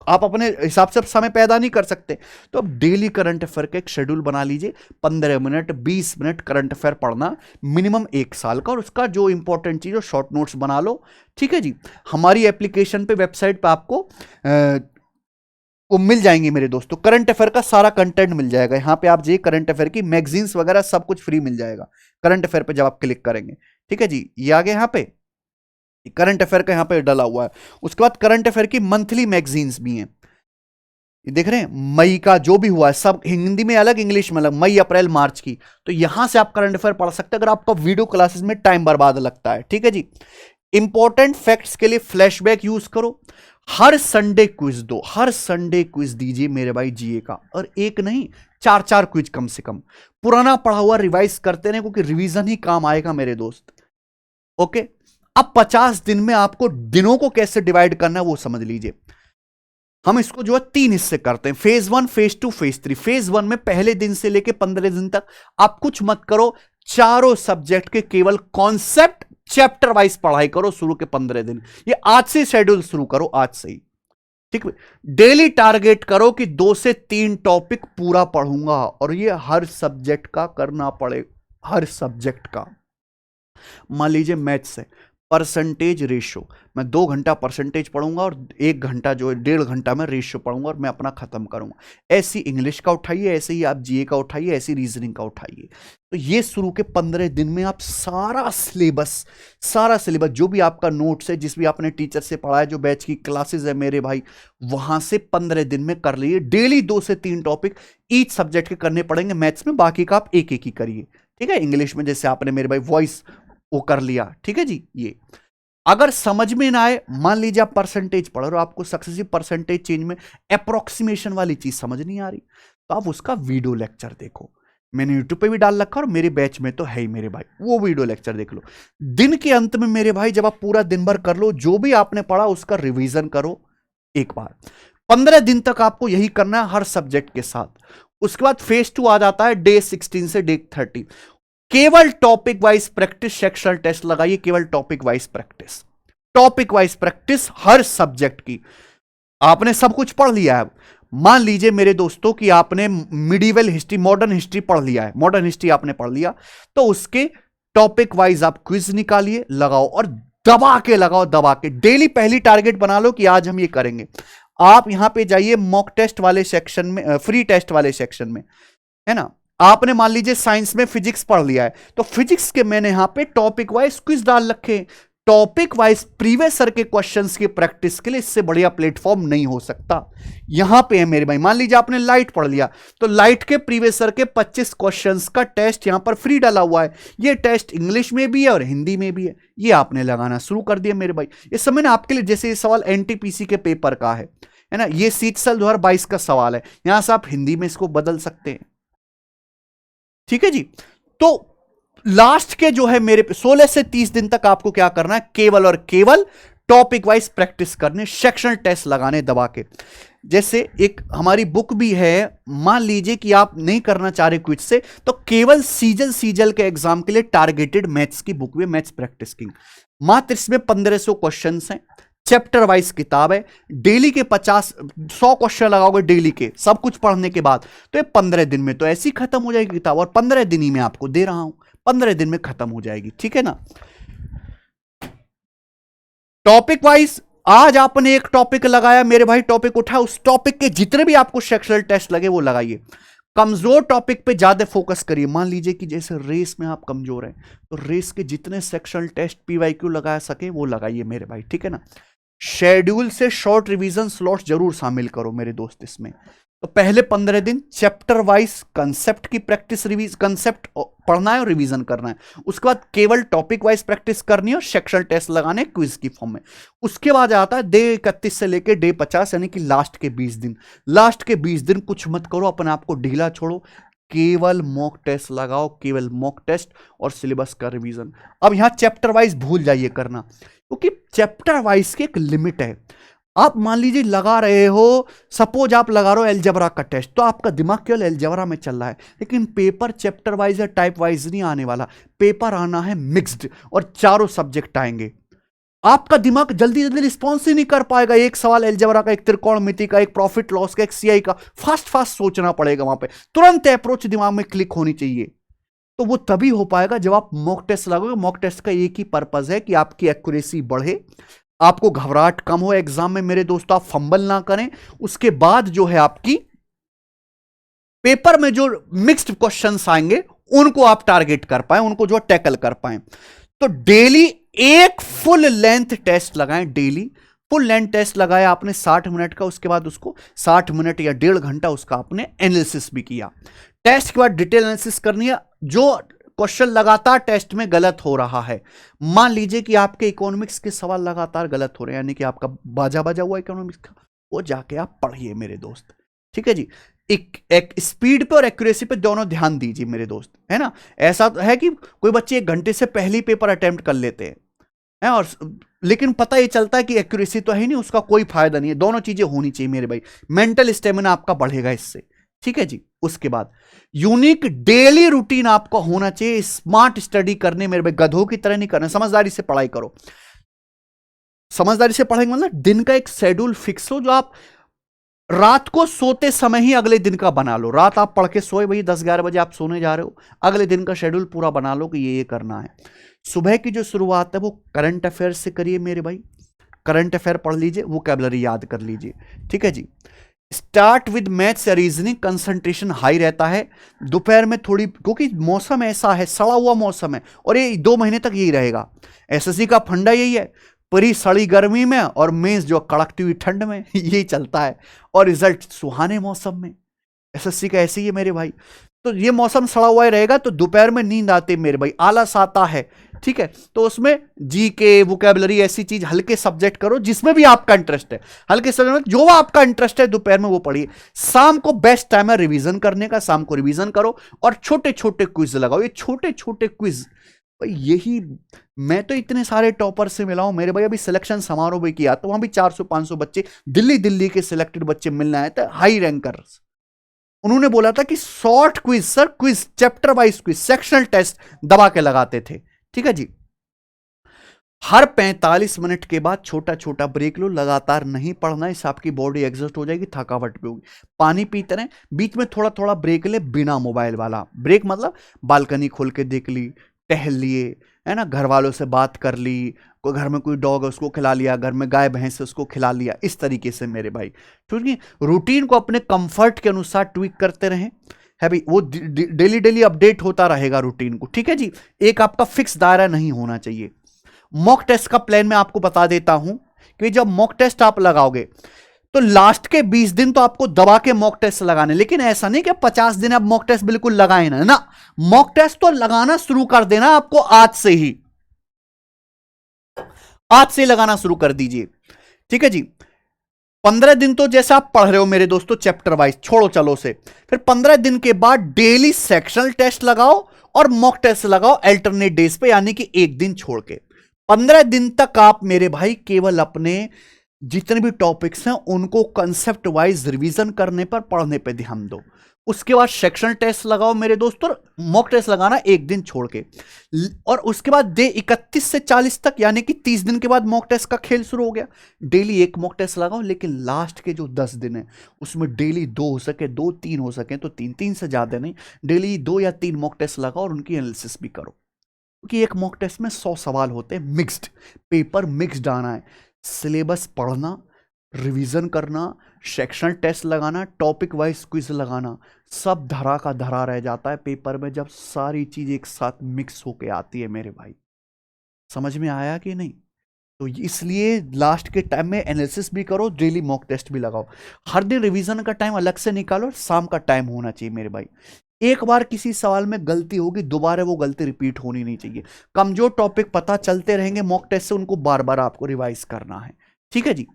आप अपने हिसाब से समय पैदा नहीं कर सकते, तो अब डेली करंट अफेयर का एक शेड्यूल बना लीजिए, 15 मिनट 20 मिनट करंट अफेयर पढ़ना, मिनिमम 1 साल का, और उसका जो इंपॉर्टेंट चीज हो शॉर्ट नोट्स बना लो, ठीक है जी। हमारी एप्लीकेशन पे, वेबसाइट पे आपको वो मिल जाएंगे मेरे दोस्तों, करंट अफेयर का सारा कंटेंट मिल जाएगा। यहाँ पे आप जाइए, करंट अफेयर की मैगजीन्स वगैरह सब कुछ फ्री मिल जाएगा करंट अफेयर पे जब आप क्लिक करेंगे, ठीक है जी। ये आगे यहाँ पे करंट अफेयर का यहाँ पे डला हुआ है। उसके बाद करंट अफेयर की मंथली मैगजीन्स भी हैं, ये देख रहे हैं, मई का जो भी हुआ है सब हिंदी में अलग, इंग्लिश में अलग, मई, अप्रैल, मार्च की। तो यहां से आप करंट अफेयर पढ़ सकते हैं अगर आपका वीडियो क्लासेस में टाइम बर्बाद लगता है, ठीक है जी। इंपॉर्टेंट फैक्ट्स के लिए फ्लैशबैक यूज करो, हर संडे क्विज दो, हर संडे क्विज दीजिए मेरे भाई जीए का, और एक नहीं 4-4 क्विज कम से कम। पुराना पढ़ा हुआ रिवाइज करते रहे, क्योंकि रिवीजन ही काम आएगा मेरे दोस्त, ओके। अब 50 दिन में आपको दिनों को कैसे डिवाइड करना है वो समझ लीजिए। हम इसको जो है 3 हिस्से करते हैं, फेज 1, फेज 2, फेज 3। फेज 1 में पहले दिन से लेके 15 दिन तक आप कुछ मत करो, चारों सब्जेक्ट के केवल कॉन्सेप्ट चैप्टर वाइज पढ़ाई करो शुरू के 15 दिन। ये आज से शेड्यूल शुरू करो, आज से ही, ठीक है। डेली टारगेट करो कि 2 से 3 टॉपिक पूरा पढ़ूंगा, और ये हर सब्जेक्ट का करना पड़ेगा, हर सब्जेक्ट का। मान लीजिए मैथ्स है, परसेंटेज रेशो, मैं 2 घंटा परसेंटेज पढ़ूंगा और 1 घंटा जो है 1.5 घंटा में रेशो पढ़ूंगा और मैं अपना खत्म करूंगा। ऐसी इंग्लिश का उठाइए, ऐसे ही आप जीए का उठाइए, ऐसी रीजनिंग का उठाइए। तो ये शुरू के 15 दिन में आप सारा सिलेबस जो भी आपका नोट्स है, जिस भी आपने टीचर से पढ़ा है, जो बैच की क्लासेस है मेरे भाई, वहां से 15 दिन में कर लीजिए। डेली 2 से 3 टॉपिक ईच सब्जेक्ट के करने पड़ेंगे। मैथ्स में बाकी का आप एक एक ही करिए, ठीक है। इंग्लिश में जैसे आपने मेरे भाई वॉइस वो कर लिया, ठीक है जी। ये अगर समझ में ना आए, मान लीजिए आप परसेंटेज पढ़ रहे हो, आपको सक्सेसिव परसेंटेज चेंज में अप्रोक्सीमेशन वाली चीज समझ नहीं आ रही, तो आप उसका वीडियो लेक्चर देखो। मैंने यूट्यूब पे भी डाल रखा और मेरे बैच में तो है ही मेरे भाई, वो वीडियो लेक्चर देख लो। दिन के अंत में मेरे भाई जब आप पूरा दिन भर कर लो, जो भी आपने पढ़ा उसका रिवीजन करो एक बार। 15 दिन तक आपको यही करना है हर सब्जेक्ट के साथ। उसके बाद फेज 2 आ जाता है डे 16 से डे 30। केवल topic wise practice, sectional test लगाइए, केवल टॉपिक वाइज प्रैक्टिस हर सब्जेक्ट की। आपने सब कुछ पढ़ लिया है। मान लीजिए मेरे दोस्तों कि आपने मिडिवल हिस्ट्री, मॉडर्न हिस्ट्री पढ़ लिया है, मॉडर्न हिस्ट्री आपने पढ़ लिया, तो उसके टॉपिक वाइज आप क्विज निकालिए, लगाओ और दबा के डेली पहली टारगेट बना लो कि आज हम ये करेंगे। आप यहां पे जाइए मॉक टेस्ट वाले सेक्शन में, फ्री टेस्ट वाले सेक्शन में, है ना। आपने मान लीजिए साइंस में फिजिक्स पढ़ लिया है, तो फिजिक्स के मैंने यहां पे टॉपिक वाइज क्विज डाल रखे। टॉपिक वाइज प्रीवियस सर के क्वेश्चंस की प्रैक्टिस के लिए इससे बढ़िया प्लेटफॉर्म नहीं हो सकता। यहां पे है मेरे भाई। मान लीजिए आपने लाइट पढ़ लिया, तो लाइट के प्रीवियस सर के 25 क्वेश्चंस का टेस्ट यहां पर फ्री डाला हुआ है। ये टेस्ट इंग्लिश में भी है और हिंदी में भी है। ये आपने लगाना शुरू कर दिया मेरे भाई। इस समय ना आपके लिए जैसे ये सवाल एनटीपीसी के पेपर का है ना, ये सीटसल 2022 का सवाल है, यहां से आप हिंदी में इसको बदल सकते हैं, ठीक है जी। तो लास्ट के जो है मेरे 16 से 30 दिन तक आपको क्या करना है, केवल और केवल टॉपिक वाइज प्रैक्टिस करने, सेक्शनल टेस्ट लगाने दबा के। जैसे एक हमारी बुक भी है, मान लीजिए कि आप नहीं करना चाह रहे क्विज से, तो केवल सीजल के एग्जाम के लिए टारगेटेड मैथ्स की बुक भी, मैथ्स प्रैक्टिस किंग। मात्र इसमें 1500 क्वेश्चन हैं, चैप्टर वाइज किताब है। डेली के 100 क्वेश्चन लगाओगे डेली के, सब कुछ पढ़ने के बाद, तो ये 15 दिन में तो ऐसी खत्म हो जाएगी किताब, और 15 दिन ही मैं आपको दे रहा हूं, 15 दिन में खत्म हो जाएगी, ठीक है ना। टॉपिक वाइज आज आपने एक टॉपिक लगाया मेरे भाई, टॉपिक उठा, उस टॉपिक के जितने भी आपको सेक्शनल टेस्ट लगे वो लगाइए। कमजोर टॉपिक पे ज्यादा फोकस करिए। मान लीजिए कि जैसे रेस में आप कमजोर हैं, तो रेस के जितने सेक्शनल टेस्ट पीवाईक्यू लगा सके वो लगाइए मेरे भाई, ठीक है ना। शेड्यूल से शॉर्ट रिवीजन स्लॉट्स जरूर शामिल करो मेरे दोस्त इसमें। तो पहले 15 दिन चैप्टर वाइज कंसेप्ट की प्रैक्टिस, कंसेप्ट पढ़ना है और रिवीजन करना है। उसके बाद केवल टॉपिक वाइज प्रैक्टिस करनी है और सेक्शनल टेस्ट लगाने क्विज की फॉर्म में। उसके बाद आता है डे 31 से लेकर डे 50, यानी कि लास्ट के 20 दिन। लास्ट के 20 दिन कुछ मत करो, अपने आप को ढीला छोड़ो, केवल मॉक टेस्ट लगाओ, केवल मॉक टेस्ट और सिलेबस का रिवीजन। अब यहां चैप्टर वाइज भूल जाइए करना, क्योंकि चैप्टर वाइज की एक लिमिट है। आप मान लीजिए लगा रहे हो, सपोज आप लगा रहे हो एलजेब्रा का टेस्ट, तो आपका दिमाग केवल एलजेब्रा में चल रहा है, लेकिन पेपर चैप्टर वाइज या टाइप वाइज नहीं आने वाला। पेपर आना है मिक्स्ड, और चारों सब्जेक्ट आएंगे। आपका दिमाग जल्दी जल्दी रिस्पॉन्स ही नहीं कर पाएगा। एक सवाल एलजेब्रा का, एक त्रिकोणमिति का, एक प्रॉफिट लॉस का, एक सीआई का, फास्ट सोचना पड़ेगा वहां पे, तुरंत अप्रोच दिमाग में क्लिक होनी चाहिए। तो वो तभी हो पाएगा जब आप मॉक टेस्ट लगाओगे। मॉक टेस्ट का एक ही पर्पज है कि आपकी एक्यूरेसी बढ़े, आपको घबराहट कम हो एग्जाम में मेरे दोस्तों, आप फंबल ना करें। उसके बाद जो है आपकी पेपर में जो मिक्स्ड क्वेश्चंस आएंगे उनको आप टारगेट कर पाए, उनको जो टैकल कर पाए। तो डेली एक फुल लेंथ टेस्ट लगाएं। डेली फुल लेंथ टेस्ट लगाया आपने 60 मिनट का, उसके बाद उसको 60 मिनट या 1.5 घंटा उसका आपने एनालिसिस भी किया। टेस्ट के बाद डिटेल एनालिसिस करनी है। जो क्वेश्चन लगातार टेस्ट में गलत हो रहा है, मान लीजिए कि आपके इकोनॉमिक्स के सवाल लगातार गलत हो रहे हैं, यानी कि आपका बाजा हुआ इकोनॉमिक्स का, वो जाके आप पढ़िए मेरे दोस्त, ठीक है जी। एक स्पीड पे और एक्यूरेसी पे दोनों ध्यान दीजिए मेरे दोस्त, है ना। ऐसा है कि कोई बच्चे 1 घंटे से पहले पेपर अटेम्प्ट कर लेते हैं और लेकिन पता ये चलता है कि एक्यूरेसी तो है नहीं, उसका कोई फायदा नहीं है। दोनों चीजें होनी चाहिए मेरे भाई, मेंटल स्टेमिना आपका बढ़ेगा इससे, ठीक है जी। उसके बाद यूनिक डेली रूटीन आपका होना चाहिए। स्मार्ट स्टडी करने मेरे भाई, गधों की तरह नहीं करना, समझदारी से पढ़ाई करो। समझदारी से पढ़ाई मतलब दिन का एक शेड्यूल फिक्स हो, जो आप रात को सोते समय ही अगले दिन का बना लो। रात आप पढ़ के सोए भाई, 10-11 बजे आप सोने जा रहे हो, अगले दिन का शेड्यूल पूरा बना लो कि ये करना है। सुबह की जो शुरुआत है वो करंट अफेयर से करिए मेरे भाई, करंट अफेयर पढ़ लीजिए, वोकैबुलरी याद कर लीजिए, ठीक है जी। स्टार्ट विद मैथ्स या रीजनिंग, कंसंट्रेशन हाई रहता है। दोपहर में थोड़ी, क्योंकि मौसम ऐसा है, सड़ा हुआ मौसम है, और ये 2 महीने तक यही रहेगा। एसएससी का फंडा यही है, परी सड़ी गर्मी में और मेंस जो कड़कती हुई ठंड में यही चलता है, और रिजल्ट सुहाने मौसम में। एसएससी का ऐसे ही है मेरे भाई। तो ये मौसम सड़ा हुआ ही रहेगा, तो दोपहर में नींद आती है मेरे भाई, आलस आता है, ठीक है। तो उसमें जीके, वोकैबुलरी, ऐसी चीज हल्के सब्जेक्ट करो जिसमें भी आपका इंटरेस्ट है, हल्के सब्जेक्ट जो आपका इंटरेस्ट है दोपहर में वो पढ़िए। शाम को बेस्ट टाइम है रिवीजन करने का, शाम को रिवीजन करो और छोटे छोटे क्विज लगाओ। ये छोटे छोटे क्विज, यही मैं तो इतने सारे टॉपर से मिला हूं मेरे भाई। अभी सिलेक्शन समारोह भी किया तो वहां भी 400-500 बच्चे, दिल्ली के सिलेक्टेड बच्चे मिलने आए थे, हाई रैंकर्स। उन्होंने बोला था कि short quiz sir, quiz chapter wise quiz, sectional test दबा के लगाते थे, ठीक है जी। हर 45 मिनट के बाद छोटा छोटा ब्रेक लो, लगातार नहीं पढ़ना, इससे आपकी बॉडी एग्जॉस्ट हो जाएगी, थकावट भी होगी। पानी पीते रहें, बीच में थोड़ा थोड़ा ब्रेक ले, बिना मोबाइल वाला ब्रेक, मतलब बालकनी खोल के देख ली, टहल लिए, है ना, घर वालों से बात कर ली, कोई घर में कोई डॉग है उसको खिला लिया, घर में गाय भैंस है उसको खिला लिया, इस तरीके से मेरे भाई। क्योंकि रूटीन को अपने कंफर्ट के अनुसार ट्विक करते रहें, है भाई। वो डेली डेली अपडेट होता रहेगा रूटीन को, ठीक है जी। एक आपका फिक्स दायरा नहीं होना चाहिए। मॉक टेस्ट का प्लान मैं आपको बता देता हूं कि जब मॉक टेस्ट आप लगाओगे तो लास्ट के 20 दिन तो आपको दबा के मॉक टेस्ट लगाने, लेकिन ऐसा नहीं कि 50 दिन आप मॉक टेस्ट बिल्कुल लगाए ना, मॉक टेस्ट तो लगाना शुरू कर देना आपको आज से ही, आज से लगाना शुरू कर दीजिए, ठीक है जी। 15 दिन तो जैसे आप पढ़ रहे हो मेरे दोस्तों चैप्टर वाइज, छोड़ो चलो से, फिर 15 दिन के बाद डेली सेक्शनल टेस्ट लगाओ और मॉक टेस्ट लगाओ अल्टरनेट डेज पे, यानी कि एक दिन छोड़ के। 15 दिन तक आप मेरे भाई केवल अपने जितने भी टॉपिक्स हैं उनको कंसेप्ट वाइज रिवीजन करने पर, पढ़ने पे ध्यान दो। उसके बाद सेक्शनल टेस्ट लगाओ मेरे दोस्तों, मॉक टेस्ट लगाना एक दिन छोड़ के, और उसके बाद डे 31 से 40 तक, यानी कि 30 दिन के बाद मॉक टेस्ट का खेल शुरू हो गया। डेली एक मॉक टेस्ट लगाओ, लेकिन लास्ट के जो 10 दिन है उसमें डेली 2 हो सके 2, 3 हो सके तो 3 से ज्यादा नहीं, डेली 2 या 3 मॉक टेस्ट लगाओ और उनकी एनालिसिस भी करो, क्योंकि एक मॉक टेस्ट में 100 सवाल होते हैं, मिक्स्ड पेपर, मिक्स्ड आना है। सिलेबस पढ़ना, रिवीजन करना, सेक्शनल टेस्ट लगाना, टॉपिक वाइज क्विज लगाना, सब धरा का धरा रह जाता है पेपर में जब सारी चीज एक साथ मिक्स होके आती है मेरे भाई। समझ में आया कि नहीं? तो इसलिए लास्ट के टाइम में एनालिसिस भी करो, डेली मॉक टेस्ट भी लगाओ। हर दिन रिवीजन का टाइम अलग से निकालो, शाम का टाइम होना चाहिए मेरे भाई। एक बार किसी सवाल में गलती होगी, दोबारा वो गलती रिपीट होनी नहीं चाहिए। कमजोर टॉपिक पता चलते रहेंगे मॉक टेस्ट से, उनको बार बार आपको रिवाइज करना है, ठीक है जी।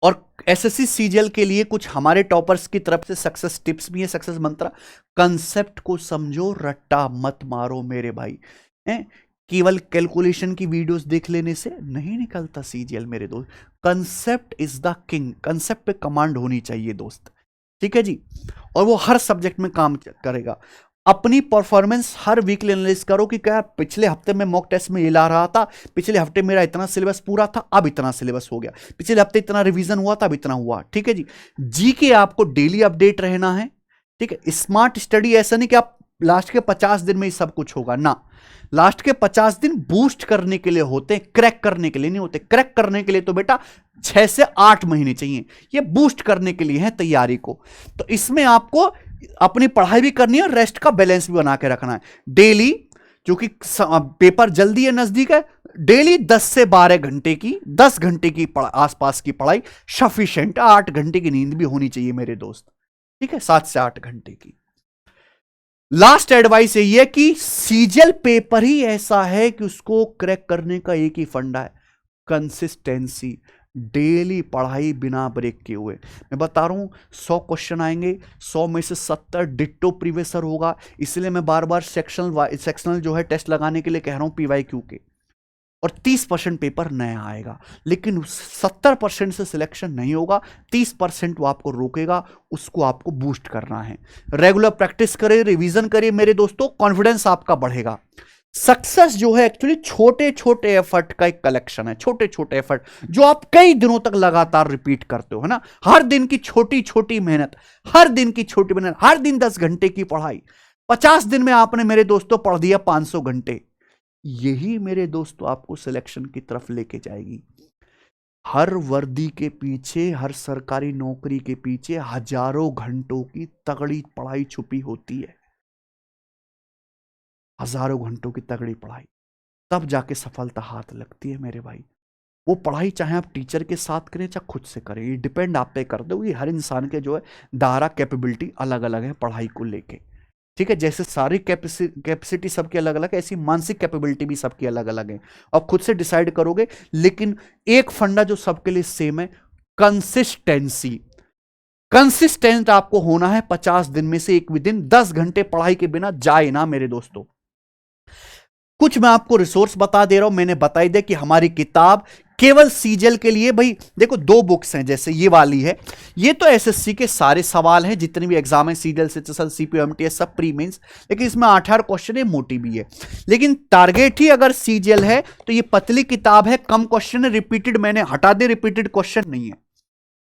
और एसएससी सीजीएल के लिए कुछ हमारे टॉपर्स की तरफ से सक्सेस टिप्स भी है, सक्सेस मंत्र। कंसेप्ट को समझो, रट्टा मत मारो मेरे भाई। केवल कैलकुलेशन की वीडियोस देख लेने से नहीं निकलता सीजीएल मेरे दोस्त। Concept is the king, concept पे कमांड होनी चाहिए दोस्त, ठीक है जी। और वो हर सब्जेक्ट में काम करेगा। अपनी परफॉर्मेंस हर वीकली एनालाइज करो कि क्या पिछले हफ्ते में मॉक टेस्ट में ये ला रहा था, पिछले हफ्ते मेरा इतना सिलेबस पूरा था, अब इतना सिलेबस हो गया, पिछले हफ्ते इतना रिवीजन हुआ था, अब इतना हुआ, ठीक है जी। जी के आपको डेली अपडेट रहना है, ठीक है। स्मार्ट स्टडी ऐसा नहीं कि आप लास्ट के 50 दिन में ही सब कुछ होगा ना, लास्ट के 50 दिन बूस्ट करने के लिए होते हैं, क्रैक करने के लिए नहीं होते। क्रैक करने के लिए तो बेटा 6 से 8 महीने चाहिए, ये बूस्ट करने के लिए है तैयारी को। तो इसमें आपको अपनी पढ़ाई भी करनी है और रेस्ट का बैलेंस भी बना के रखना है। डेली, क्योंकि पेपर जल्दी है, नजदीक है, डेली 10 से 12 घंटे की, 10 घंटे की आसपास की पढ़ाई सफिशिएंट। 8 घंटे की नींद भी होनी चाहिए मेरे दोस्त, ठीक है, 7 से 8 घंटे की। लास्ट एडवाइस यही है कि सीजीएल पेपर ही ऐसा है कि उसको क्रैक करने का एक ही फंडा है, कंसिस्टेंसी। डेली पढ़ाई बिना ब्रेक किए हुए। मैं बता रहा हूं 100 क्वेश्चन आएंगे, 100 में से 70 डिट्टो प्रीवियस होगा। इसलिए मैं बार बार सेक्शनल जो है टेस्ट लगाने के लिए कह रहा हूं पीवाईक्यू के, और 30% पेपर नया आएगा। लेकिन 70% से सिलेक्शन नहीं होगा, 30% वो आपको रोकेगा, उसको आपको बूस्ट करना है। रेगुलर प्रैक्टिस करें, रिवीजन करिए मेरे दोस्तों, कॉन्फिडेंस आपका बढ़ेगा। सक्सेस जो है एक्चुअली छोटे छोटे एफर्ट का एक कलेक्शन है, छोटे छोटे एफर्ट जो आप कई दिनों तक लगातार रिपीट करते हो, है ना। हर दिन की छोटी छोटी मेहनत, हर दिन की छोटी मेहनत, हर दिन 10 घंटे की पढ़ाई, 50 दिन में आपने मेरे दोस्तों पढ़ दिया 500 घंटे। यही मेरे दोस्तों आपको सिलेक्शन की तरफ लेके जाएगी। हर वर्दी के पीछे, हर सरकारी नौकरी के पीछे हजारों घंटों की तगड़ी पढ़ाई छुपी होती है, हजारों घंटों की तगड़ी पढ़ाई, तब जाके सफलता हाथ लगती है मेरे भाई। वो पढ़ाई चाहे आप टीचर के साथ करें चाहे खुद से करें, ये डिपेंड आप पे कर दो। ये हर इंसान के जो है दायरा कैपेबिलिटी अलग अलग है पढ़ाई को लेके, ठीक है। जैसे सारी कैपेसिटी सबकी अलग अलग है, ऐसी मानसिक कैपेबिलिटी भी सबकी अलग अलग है, और खुद से डिसाइड करोगे। लेकिन एक फंडा जो सबके लिए सेम है, कंसिस्टेंसी। कंसिस्टेंट आपको होना है। 50 दिन में से एक भी दिन 10 घंटे पढ़ाई के बिना जाए ना मेरे दोस्तों। कुछ मैं आपको रिसोर्स बता दे रहा हूं, मैंने बताई दे कि हमारी किताब केवल सीजीएल के लिए। भाई देखो, 2 बुक्स हैं, जैसे ये वाली है, ये तो एसएससी के सारे सवाल हैं, जितने भी एग्जाम है, सीजीएल से सीपीओ एमटीएस सब प्री मेंस, लेकिन इसमें 8 क्वेश्चन है, मोटी भी है। लेकिन टारगेट ही अगर सीजीएल है तो ये पतली किताब है, कम क्वेश्चन है, रिपीटेड मैंने हटा दे, रिपीटेड क्वेश्चन नहीं है।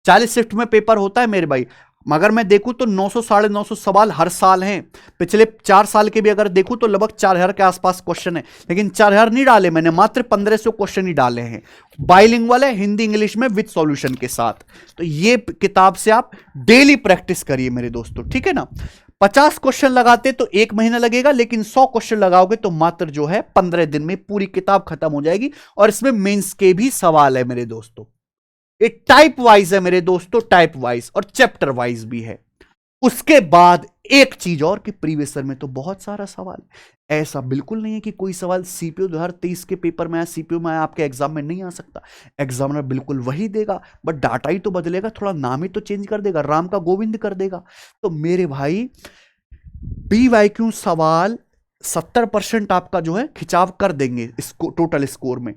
40 शिफ्ट में पेपर होता है मेरे भाई, मगर मैं देखूं तो 900 साढ़े 900 सवाल हर साल हैं। पिछले 4 साल के भी अगर देखूं तो लगभग 4000 के आसपास क्वेश्चन है, लेकिन 4000 नहीं डाले मैंने, मात्र 1500 क्वेश्चन ही डाले हैं। बाइलिंगुअल है, हिंदी इंग्लिश में विद सॉल्यूशन के साथ। तो ये किताब से आप डेली प्रैक्टिस करिए मेरे दोस्तों, ठीक है ना। 50 क्वेश्चन लगाते तो 1 महीना लगेगा, लेकिन 100 क्वेश्चन लगाओगे तो मात्र जो है 15 दिन में पूरी किताब खत्म हो जाएगी। और इसमें मेंस के भी सवाल है मेरे दोस्तों। ये टाइप वाइज है मेरे दोस्तों, टाइप वाइज और चैप्टर वाइज भी है। उसके बाद एक चीज और कि प्रीवियस ईयर में तो बहुत सारा सवाल, ऐसा बिल्कुल नहीं है कि कोई सवाल सीपीओ 2023 के पेपर में आया, सीपीओ में आया, आपके एग्जाम में नहीं आ सकता। एग्जामिनर बिल्कुल वही देगा, बट डाटा ही तो बदलेगा, थोड़ा नाम ही तो चेंज कर देगा, राम का गोविंद कर देगा। तो मेरे भाई पीवाईक्यू सवाल 70% आपका जो है खिंचाव कर देंगे इसको टोटल स्कोर में।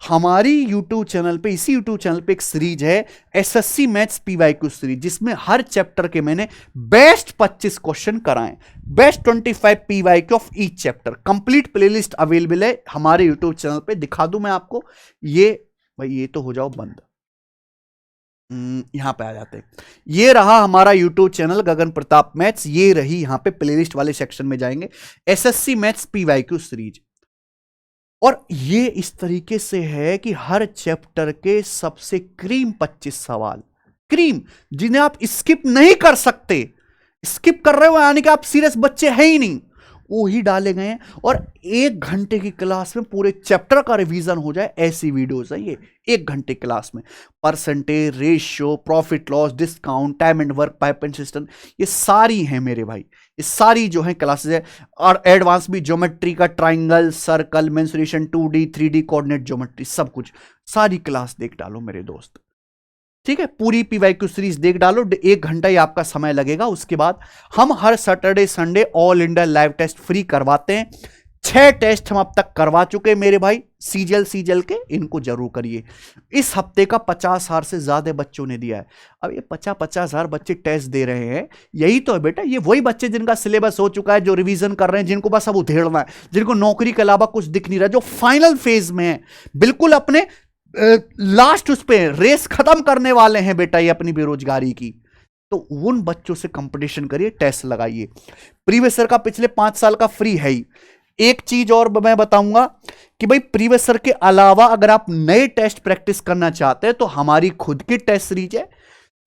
हमारी यूट्यूब चैनल पे, इसी यूट्यूब चैनल पे एक सीरीज है एसएससी मैथ्स पीवाईक्यू सीरीज, जिसमें हर चैप्टर के मैंने बेस्ट 25 क्वेश्चन कराए, best 25 PYQ of each chapter. Complete playlist available है हमारे यूट्यूब चैनल पे। दिखा दूं मैं आपको, ये भाई ये तो हो जाओ बंद, यहां पे आ जाते हैं। ये रहा हमारा यूट्यूब चैनल गगन प्रताप मैथ्स, ये रही यहां पे प्लेलिस्ट वाले सेक्शन में जाएंगे, एसएससी मैथ्स पीवाईक्यू सीरीज। और ये इस तरीके से है कि हर चैप्टर के सबसे क्रीम 25 सवाल, क्रीम, जिन्हें आप स्किप नहीं कर सकते। स्किप कर रहे हो यानी कि आप सीरियस बच्चे हैं ही नहीं, वो ही डाले गए हैं। और 1 घंटे की क्लास में पूरे चैप्टर का रिवीजन हो जाए, ऐसी वीडियोस है ये। 1 घंटे क्लास में percentage, ratio, profit loss, discount, time and work, pipe and system, ये सारी हैं मेरे भाई, ये सारी जो है क्लासेस है। और एडवांस भी, ज्योमेट्री का, triangle, circle, mensuration, 2D 3D coordinate geometry, सब कुछ, सारी क्लास देख डालो मेरे दोस्त, ठीक है। पूरी पीवाईक्यू सीरीज देख डालो, 1 घंटा ही आपका समय लगेगा। उसके बाद हम हर Saturday Sunday all India live test free करवाते हैं। 6 टेस्ट हम अब तक करवा चुके मेरे भाई, सीजीएल के, इनको जरूर करिए। इस हफ्ते का 50,000 से ज्यादा बच्चों ने दिया है। अब ये 50,000 बच्चे टेस्ट दे रहे हैं, यही तो है बेटा। ये वही बच्चे जिनका सिलेबस हो चुका है, जो रिवीजन कर रहे हैं, जिनको बस अब उधेड़ना है, जिनको नौकरी के अलावा कुछ दिख नहीं रहा, जो फाइनल फेज में है, बिल्कुल अपने लास्ट उस पे रेस खत्म करने वाले हैं बेटा ये अपनी बेरोजगारी की। तो उन बच्चों से कंपटीशन करिए, टेस्ट लगाइए। प्रीवियस ईयर का पिछले 5 साल का फ्री है ही। एक चीज और मैं बताऊंगा कि भाई प्रीवियस ईयर के अलावा अगर आप नए टेस्ट प्रैक्टिस करना चाहते हैं तो हमारी खुद की टेस्ट सीरीज है,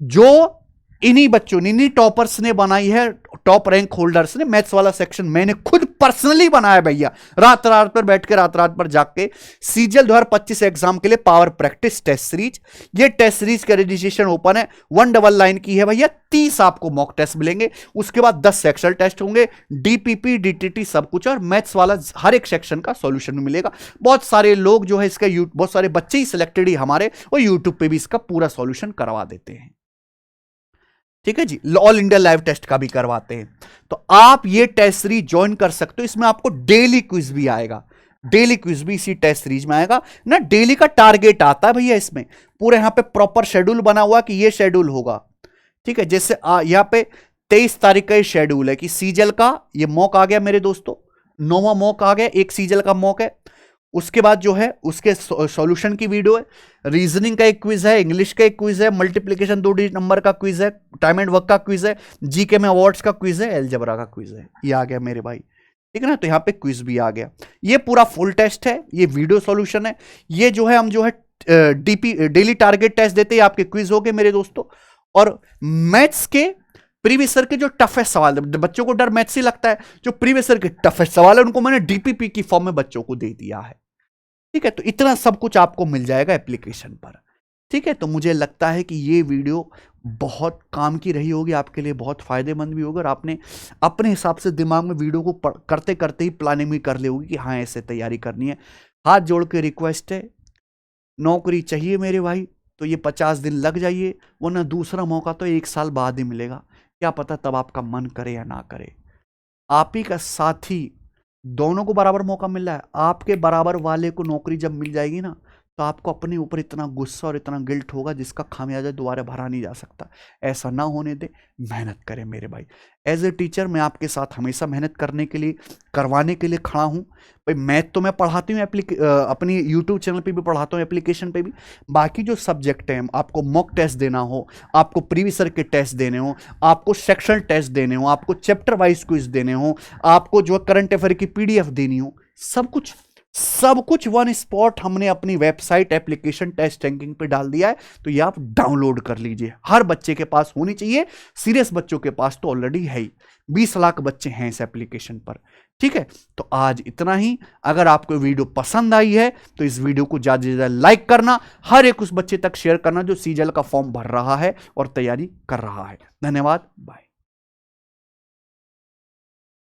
जो इन्हीं बच्चों ने, इन्हीं टॉपर्स ने बनाई है, टॉप रैंक होल्डर्स ने। मैथ्स वाला सेक्शन मैंने खुद पर्सनली बनाया भैया, रात रात पर बैठ के, रात रात पर जाग के। सीजीएल 2025 एग्जाम के लिए पावर प्रैक्टिस टेस्ट सीरीज, ये टेस्ट सीरीज का रजिस्ट्रेशन ओपन है। 199 की है भैया, 30 आपको मॉक टेस्ट मिलेंगे, उसके बाद 10 सेक्शनल टेस्ट होंगे, डीपीपी, डीटीटी सब कुछ, और मैथ्स वाला हर एक सेक्शन का सॉल्यूशन भी मिलेगा। बहुत सारे लोग जो है इसका, बहुत सारे बच्चे ही सिलेक्टेड ही हमारे, और यूट्यूब पे भी इसका पूरा सॉल्यूशन करवा देते हैं, ठीक है जी। ऑल इंडिया लाइव टेस्ट का भी करवाते हैं। तो आप ये टेस्ट सीरीज ज्वाइन कर सकते हो। इसमें आपको डेली क्विज भी आएगा, डेली क्विज भी इसी टेस्ट सीरीज में आएगा ना। डेली का टारगेट आता है भैया इसमें, पूरे यहां पे प्रॉपर शेड्यूल बना हुआ कि ये शेड्यूल होगा, ठीक है। जैसे यहां पे 23 तारीख का ये शेड्यूल है कि सीजीएल का ये मॉक आ गया मेरे दोस्तों, 9वां मॉक आ गया, एक सीजीएल का मॉक है। उसके बाद जो है उसके सॉल्यूशन की वीडियो है, रीजनिंग का एक क्विज है, इंग्लिश का एक क्विज है, मल्टीप्लिकेशन 2 डिजिट नंबर का क्विज है, टाइम एंड वर्क का क्विज है, जीके में अवार्ड्स का क्विज है, एलजेब्रा का क्विज है। ये आ गया मेरे भाई, ठीक है ना। तो यहां पे क्विज भी आ गया। ये पूरा फुल टेस्ट है, ये वीडियो सॉल्यूशन है। ये जो है हम जो है डीपी डेली टारगेट टेस्ट देते हैं, आपके क्विज हो गए मेरे दोस्तों। और मैथ्स के प्रीवियस ईयर के जो टफेस्ट सवाल, बच्चों को डर मैथ्स ही लगता है, जो प्रीवियस ईयर के टफेस्ट सवाल है उनको मैंने डीपीपी की फॉर्म में बच्चों को दे दिया है। ठीक है, तो इतना सब कुछ आपको मिल जाएगा एप्लीकेशन पर। ठीक है, तो मुझे लगता है कि ये वीडियो बहुत काम की रही होगी आपके लिए, बहुत फायदेमंद भी होगा। और आपने अपने हिसाब से दिमाग में वीडियो को करते करते ही प्लानिंग भी कर ली होगी कि हाँ ऐसे तैयारी करनी है। हाथ जोड़ के रिक्वेस्ट है, नौकरी चाहिए मेरे भाई तो ये 50 दिन लग जाइए, वरना दूसरा मौका तो 1 साल बाद ही मिलेगा। क्या पता तब आपका मन करे या ना करे। आप ही का साथी, दोनों को बराबर मौका मिल रहा है। आपके बराबर वाले को नौकरी जब मिल जाएगी ना, तो आपको अपने ऊपर इतना गुस्सा और इतना गिल्ट होगा जिसका खामियाजा दोबारा भरा नहीं जा सकता। ऐसा ना होने दे, मेहनत करें मेरे भाई। एज ए टीचर मैं आपके साथ हमेशा मेहनत करने के लिए, करवाने के लिए खड़ा हूँ भाई। मैथ तो मैं पढ़ाती हूँ, अपनी यूट्यूब चैनल पे भी पढ़ाता हूँ, एप्लीकेशन पे भी। बाकी जो सब्जेक्ट हैं, आपको मॉक टेस्ट देना हो, आपको प्रीवियस ईयर के टेस्ट देने हो, आपको सेक्शनल टेस्ट देने हो, आपको चैप्टर वाइज क्विज देने हो, आपको जो करंट अफेयर की PDF देनी हो, सब कुछ वन स्पॉट हमने अपनी वेबसाइट एप्लीकेशन टेस्ट रैंकिंग पे डाल दिया है। तो ये आप डाउनलोड कर लीजिए, हर बच्चे के पास होनी चाहिए। सीरियस बच्चों के पास तो ऑलरेडी है ही, 20 लाख बच्चे हैं इस एप्लीकेशन पर। ठीक है, तो आज इतना ही। अगर आपको वीडियो पसंद आई है तो इस वीडियो को ज्यादा से ज्यादा लाइक करना, हर एक उस बच्चे तक शेयर करना जो सीजल का फॉर्म भर रहा है और तैयारी कर रहा है। धन्यवाद, बाय।